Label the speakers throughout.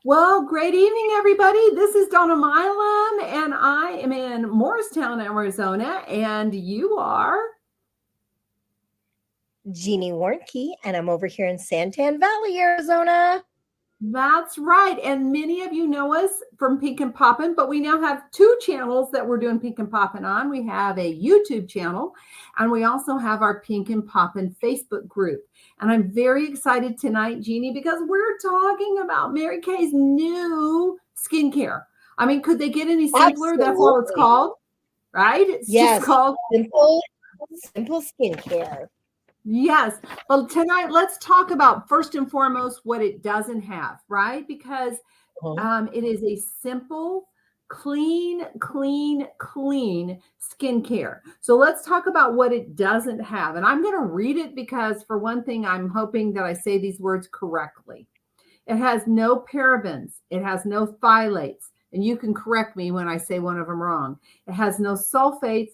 Speaker 1: Well, great evening, everybody. This is Donna Milam, and I am in Morristown, Arizona, and you are?
Speaker 2: Jeannie Warnke, and I'm over here in Santan Valley, Arizona.
Speaker 1: That's right. And many of you know us from Pink and Poppin', but we now have two channels that we're doing Pink and Poppin' on. We have a YouTube channel, and we also have our Pink and Poppin' Facebook group. And I'm very excited tonight, Jeannie, because we're talking about Mary Kay's new skincare. I mean, could they get any simpler?
Speaker 2: Absolutely.
Speaker 1: That's all it's called, right? It's
Speaker 2: yes,
Speaker 1: just called
Speaker 2: simple skincare.
Speaker 1: Yes. Well, tonight, let's talk about first and foremost what it doesn't have, right? Because it is a simple, clean skincare. So let's talk about what it doesn't have. And I'm going to read it because, for one thing, I'm hoping that I say these words correctly. It has no parabens, it has no phthalates, and you can correct me when I say one of them wrong. It has no sulfates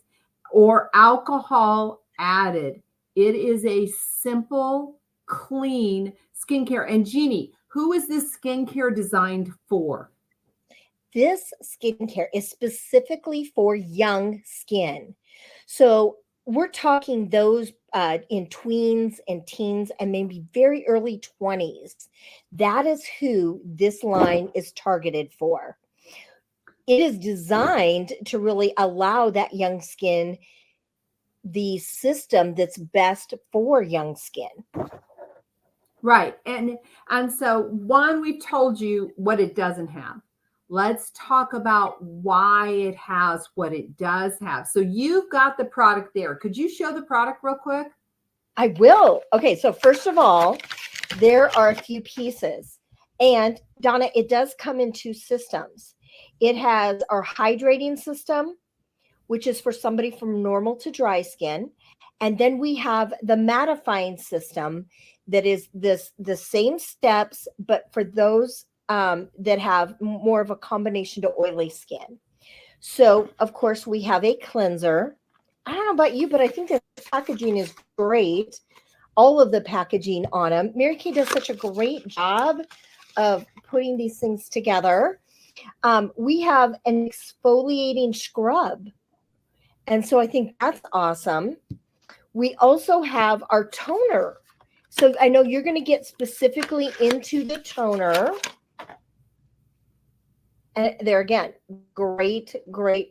Speaker 1: or alcohol added. It is a simple, clean skincare. And Jeannie, who is this skincare designed for?
Speaker 2: This skincare is specifically for young skin. So we're talking those in tweens and teens and maybe very early 20s. That is who this line is targeted for. It is designed to really allow that young skin the system that's best for young skin.
Speaker 1: Right. And so one, we've told you what it doesn't have. Let's talk about why it has what it does have. So you've got the product there. Could you show the product real quick?
Speaker 2: I will. Okay, so first of all, there are a few pieces. And Donna, it does come in two systems. It has our hydrating system, which is for somebody from normal to dry skin. And then we have the mattifying system that is the same steps, but for those that have more of a combination to oily skin. So, of course, we have a cleanser. I don't know about you, but I think the packaging is great. All of the packaging on them. Mary Kay does such a great job of putting these things together. We have an exfoliating scrub. And so I think that's awesome. We also have our toner. So I know you're going to get specifically into the toner. And there again, great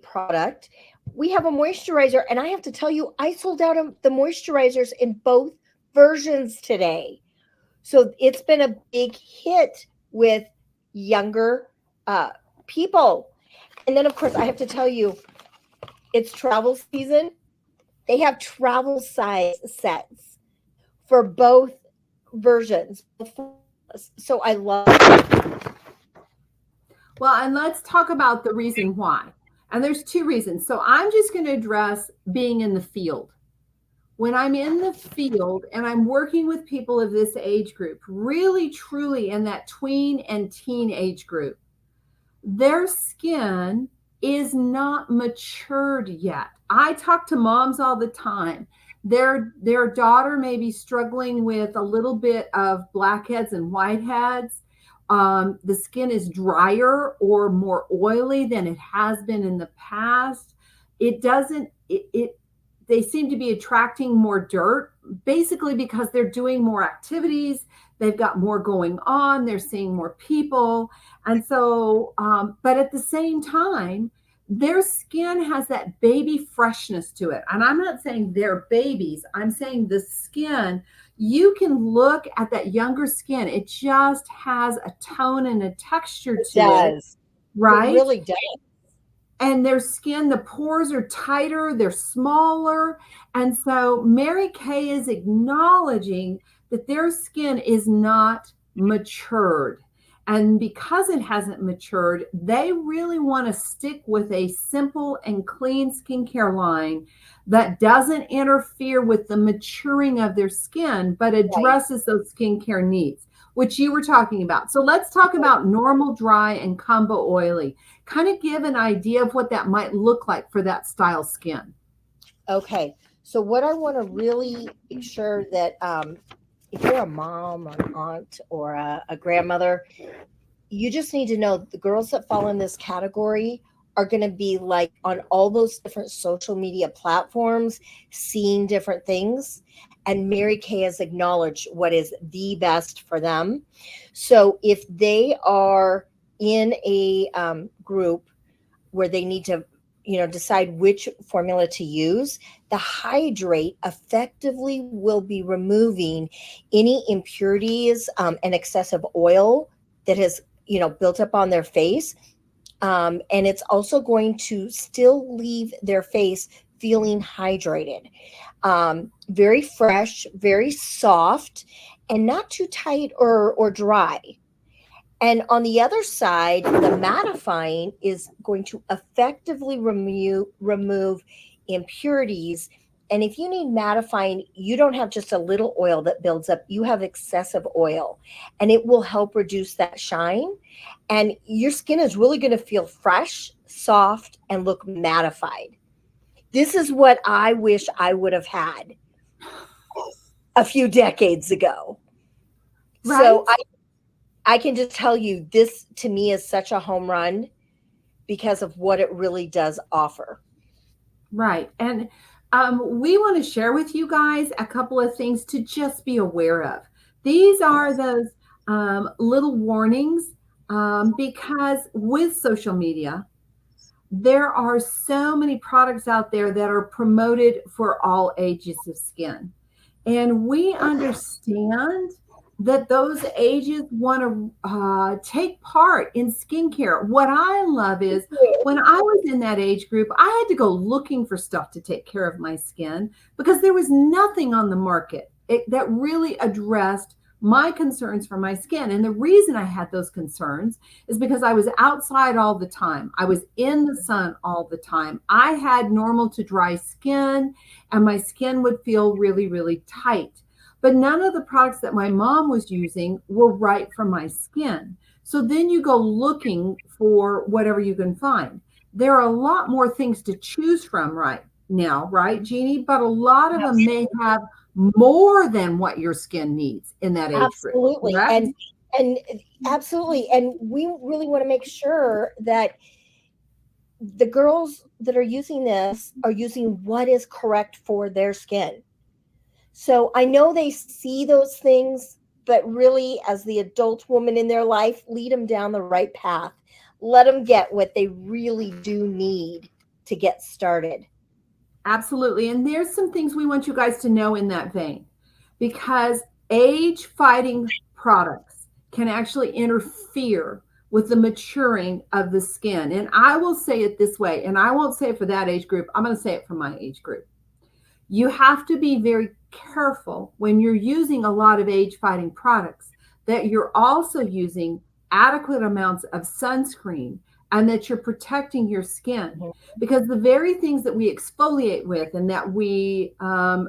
Speaker 2: product. We have a moisturizer. And I have to tell you, I sold out of the moisturizers in both versions today. So it's been a big hit with younger people. And then, of course, I have to tell you, it's travel season. They have travel size sets for both versions. So I love it.
Speaker 1: Well, and let's talk about the reason why. And there's two reasons. So I'm just going to address being in the field. When I'm in the field and I'm working with people of this age group, really truly in that tween and teen age group, their skin is not matured yet. I talk to moms all the time. Their daughter may be struggling with a little bit of blackheads and whiteheads. The skin is drier or more oily than it has been in the past. It doesn't, they seem to be attracting more dirt, basically because they're doing more activities. They've got more going on. They're seeing more people. And so, but at the same time, their skin has that baby freshness to it. And I'm not saying they're babies. I'm saying the skin, you can look at that younger skin. It just has a tone and a texture to it. Right?
Speaker 2: It really does.
Speaker 1: And their skin, the pores are tighter, they're smaller. And so Mary Kay is acknowledging that their skin is not matured. And because it hasn't matured, they really want to stick with a simple and clean skincare line that doesn't interfere with the maturing of their skin, but addresses those skincare needs, which you were talking about. So let's talk about normal, dry, and combo oily. Kind of give an idea of what that might look like for that style skin.
Speaker 2: Okay. So what I want to really make sure that if you're a mom or an aunt or a grandmother, you just need to know the girls that fall in this category are going to be like on all those different social media platforms, seeing different things. And Mary Kay has acknowledged what is the best for them. So if they are in a group where they need to, decide which formula to use, the hydrate effectively will be removing any impurities and excessive oil that has, built up on their face. And it's also going to still leave their face feeling hydrated, very fresh, very soft, and not too tight or dry. And on the other side, the mattifying is going to effectively remove impurities. And if you need mattifying, you don't have just a little oil that builds up, you have excessive oil, and it will help reduce that shine. And your skin is really going to feel fresh, soft, and look mattified. This is what I wish I would have had a few decades ago.
Speaker 1: Right.
Speaker 2: So I can just tell you, this to me is such a home run because of what it really does offer.
Speaker 1: Right. And we want to share with you guys a couple of things to just be aware of. These are those little warnings because with social media, there are so many products out there that are promoted for all ages of skin. And we understand that those ages want to take part in skincare. What I love is when I was in that age group, I had to go looking for stuff to take care of my skin because there was nothing on the market that really addressed my concerns for my skin. And the reason I had those concerns is because I was outside all the time. I was in the sun all the time. I had normal to dry skin, and my skin would feel really, really tight. But none of the products that my mom was using were right for my skin. So then you go looking for whatever you can find. There are a lot more things to choose from right now, right, Jeannie? But a lot of them may have more than what your skin needs in that age group.
Speaker 2: Absolutely.
Speaker 1: Correct?
Speaker 2: And absolutely. And we really want to make sure that the girls that are using this are using what is correct for their skin. So I know they see those things, but really, as the adult woman in their life, lead them down the right path. Let them get what they really do need to get started.
Speaker 1: Absolutely. And there's some things we want you guys to know in that vein, because age fighting products can actually interfere with the maturing of the skin. And I will say it this way, and I won't say it for that age group. I'm going to say it for my age group. You have to be very careful when you're using a lot of age fighting products that you're also using adequate amounts of sunscreen and that you're protecting your skin, because the very things that we exfoliate with and that we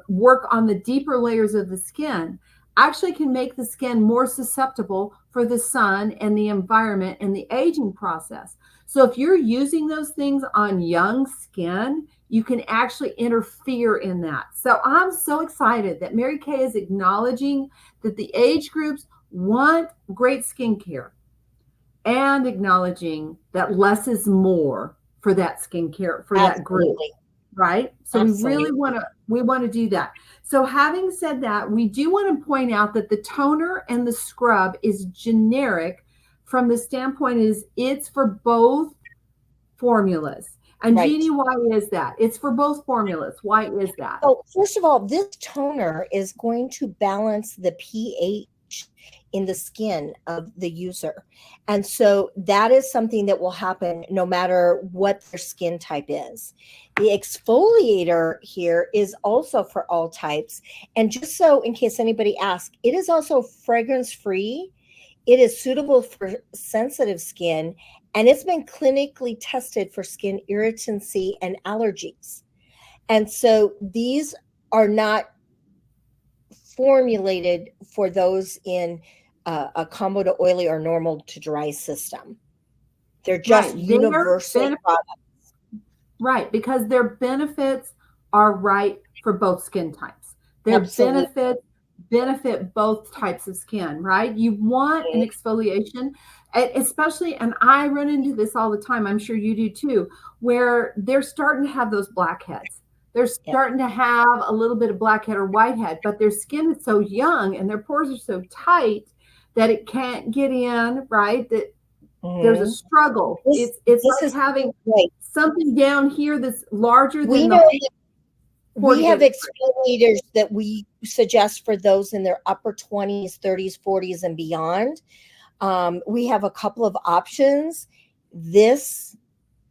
Speaker 1: work on the deeper layers of the skin actually can make the skin more susceptible for the sun and the environment and the aging process. So if you're using those things on young skin, you can actually interfere in that. So I'm so excited that Mary Kay is acknowledging that the age groups want great skincare and acknowledging that less is more for that skincare, for that group, right? So
Speaker 2: Absolutely.
Speaker 1: we want to do that. So having said that, we do want to point out that the toner and the scrub is generic from the standpoint is it's for both formulas. And
Speaker 2: Right.
Speaker 1: Jeannie, why is that? It's for both formulas. Why is that?
Speaker 2: So first of all, this toner is going to balance the pH in the skin of the user. And so that is something that will happen no matter what their skin type is. The exfoliator here is also for all types. And just so in case anybody asks, it is also fragrance free. It is suitable for sensitive skin, and it's been clinically tested for skin irritancy and allergies. And so these are not formulated for those in a combo to oily or normal to dry system. They're just universal products.
Speaker 1: Right, because their benefits are right for both skin types. Their
Speaker 2: Absolutely.
Speaker 1: benefits benefit both types of skin, right? You want an exfoliation, especially, and I run into this all the time, I'm sure you do too, where they're starting to have those blackheads. They're
Speaker 2: Yeah.
Speaker 1: starting to have a little bit of blackhead or whitehead, but their skin is so young and their pores are so tight that it can't get in, right? That there's a
Speaker 2: Mhm.
Speaker 1: struggle.
Speaker 2: This
Speaker 1: It's
Speaker 2: this
Speaker 1: like
Speaker 2: is
Speaker 1: having
Speaker 2: right.
Speaker 1: something down here that's larger
Speaker 2: We
Speaker 1: than
Speaker 2: know
Speaker 1: the
Speaker 2: that
Speaker 1: pore to
Speaker 2: we have
Speaker 1: get it.
Speaker 2: exfoliators that we suggest for those in their upper 20s, 30s, 40s, and beyond. We have a couple of options. This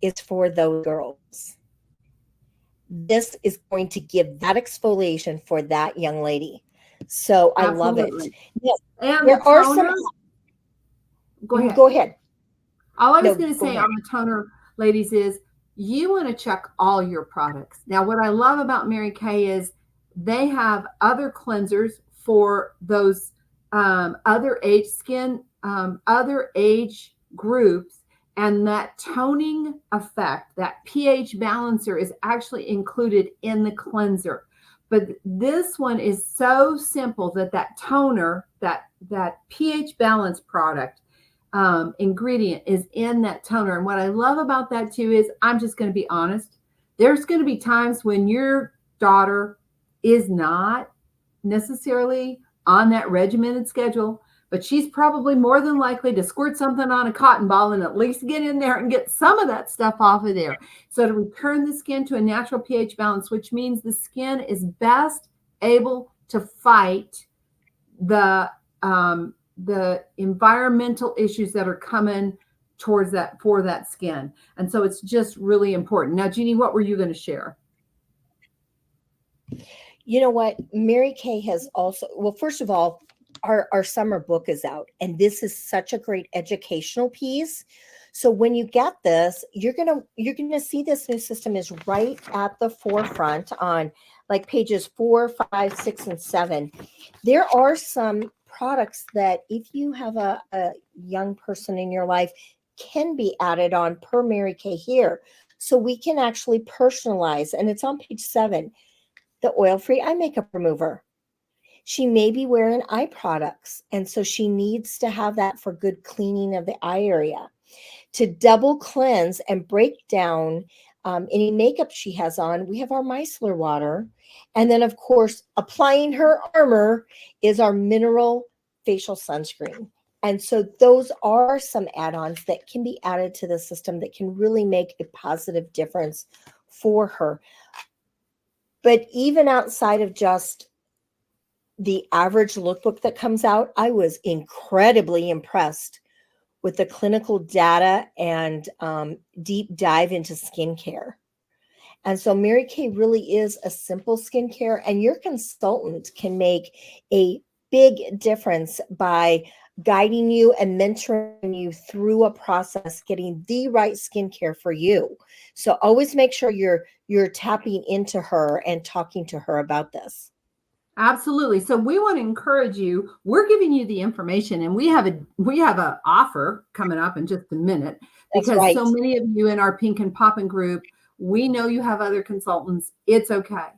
Speaker 2: is for those girls. This is going to give that exfoliation for that young lady. So I love it.
Speaker 1: Absolutely.
Speaker 2: Now,
Speaker 1: And the
Speaker 2: there are some.
Speaker 1: toner, go ahead.
Speaker 2: Go ahead.
Speaker 1: All I was
Speaker 2: No,
Speaker 1: going to
Speaker 2: go
Speaker 1: say
Speaker 2: ahead.
Speaker 1: on the toner, ladies, is you want to check all your products. Now, what I love about Mary Kay is they have other cleansers for those other age skin, other age groups, and that toning effect, that pH balancer is actually included in the cleanser. But this one is so simple that that toner, that pH balance product ingredient is in that toner. And what I love about that too is, I'm just going to be honest, there's going to be times when your daughter is not necessarily on that regimented schedule, but she's probably more than likely to squirt something on a cotton ball and at least get in there and get some of that stuff off of there. So to return the skin to a natural pH balance, which means the skin is best able to fight the environmental issues that are coming towards that, for that skin. And so it's just really important. Now, Jeannie, what were you going to share?
Speaker 2: You know what? Mary Kay has also, well, first of all, our summer book is out, and this is such a great educational piece. So when you get this, you're gonna see this new system is right at the forefront on like pages 4, 5, 6, and 7. There are some products that if you have a young person in your life can be added on per Mary Kay here. So we can actually personalize, and it's on page 7, the oil-free eye makeup remover. She may be wearing eye products, and so she needs to have that for good cleaning of the eye area. To double cleanse and break down any makeup she has on, we have our micellar water. And then, of course, applying her armor is our mineral facial sunscreen. And so those are some add-ons that can be added to the system that can really make a positive difference for her. But even outside of just the average lookbook that comes out, I was incredibly impressed with the clinical data and deep dive into skincare. And so Mary Kay really is a simple skincare, and your consultant can make a big difference by guiding you and mentoring you through a process, getting the right skincare for you. So always make sure you're tapping into her and talking to her about this.
Speaker 1: Absolutely. So we want to encourage you. We're giving you the information, and we have a offer coming up in just a minute,
Speaker 2: That's
Speaker 1: because
Speaker 2: right.
Speaker 1: so many of you in our Pink and Poppin' group, we know you have other consultants. It's okay.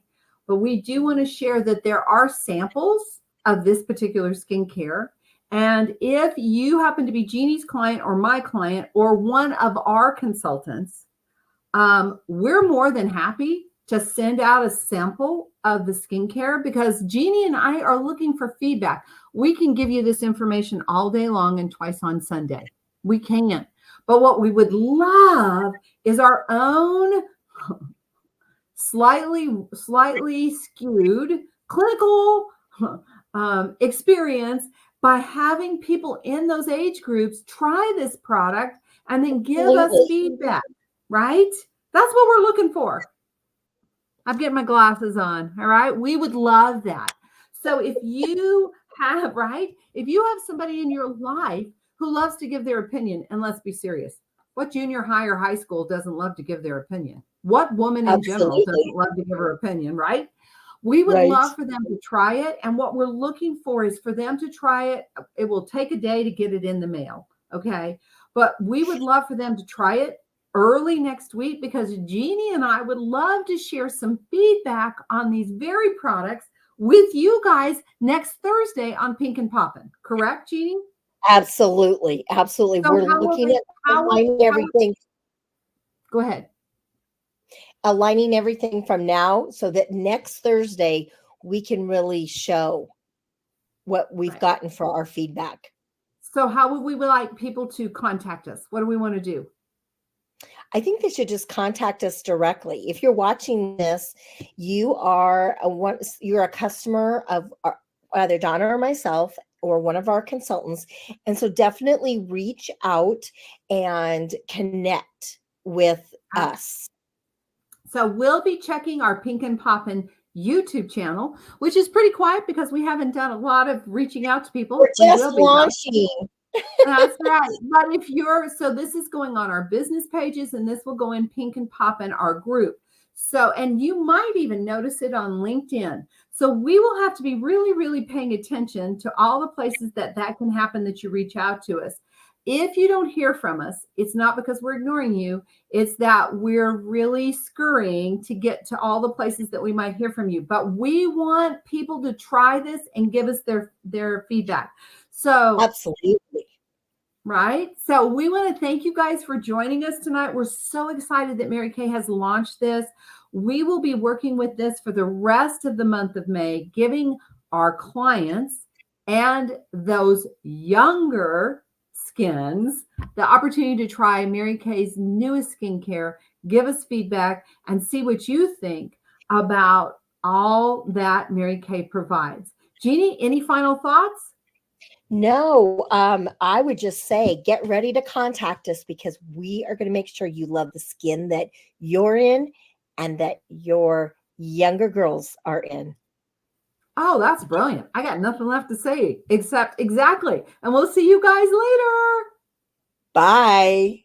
Speaker 1: But we do want to share that there are samples of this particular skincare. And if you happen to be Jeannie's client or my client or one of our consultants, we're more than happy to send out a sample of the skincare, because Jeannie and I are looking for feedback. We can give you this information all day long and twice on Sunday. We can. But what we would love is our own slightly skewed clinical experience by having people in those age groups try this product and then give us
Speaker 2: Absolutely.
Speaker 1: feedback, right? That's what we're looking for. I'm getting my glasses on. All right. We would love that. So if you have, right, if you have somebody in your life who loves to give their opinion, and let's be serious, what junior high or high school doesn't love to give their opinion? What woman in general doesn't
Speaker 2: Absolutely.
Speaker 1: love to give her opinion, right? We would
Speaker 2: Right.
Speaker 1: love for them to try it. And what we're looking for is for them to try it. It will take a day to get it in the mail. Okay. But we would love for them to try it early next week, because Jeannie and I would love to share some feedback on these very products with you guys next Thursday on Pink and Poppin'. Correct, Jeannie?
Speaker 2: Absolutely. Absolutely.
Speaker 1: So
Speaker 2: We're looking at aligning everything.
Speaker 1: Go ahead.
Speaker 2: Aligning everything from now so that next Thursday we can really show what we've gotten for our feedback.
Speaker 1: So how would we like people to contact us? What do we want to do?
Speaker 2: I think they should just contact us directly. If you're watching this, you're a customer of either Donna or myself or one of our consultants. And so definitely reach out and connect with us.
Speaker 1: So we'll be checking our Pink and Poppin' YouTube channel, which is pretty quiet because we haven't done a lot of reaching out to people.
Speaker 2: We're just launching.
Speaker 1: That's right. But so this is going on our business pages, and this will go in Pink and Poppin', our group. So, and you might even notice it on LinkedIn. So we will have to be really, really paying attention to all the places that can happen, that you reach out to us. If you don't hear from us, it's not because we're ignoring you. It's that we're really scurrying to get to all the places that we might hear from you. But we want people to try this and give us their feedback. So
Speaker 2: absolutely.
Speaker 1: Right. So we want to thank you guys for joining us tonight. We're so excited that Mary Kay has launched this. We will be working with this for the rest of the month of May, giving our clients and those younger skins the opportunity to try Mary Kay's newest skincare, give us feedback, and see what you think about all that Mary Kay provides. Jeannie, any final thoughts?
Speaker 2: No, I would just say get ready to contact us because we are going to make sure you love the skin that you're in and that your younger girls are in.
Speaker 1: Oh, that's brilliant. I got nothing left to say except exactly. And we'll see you guys later.
Speaker 2: Bye.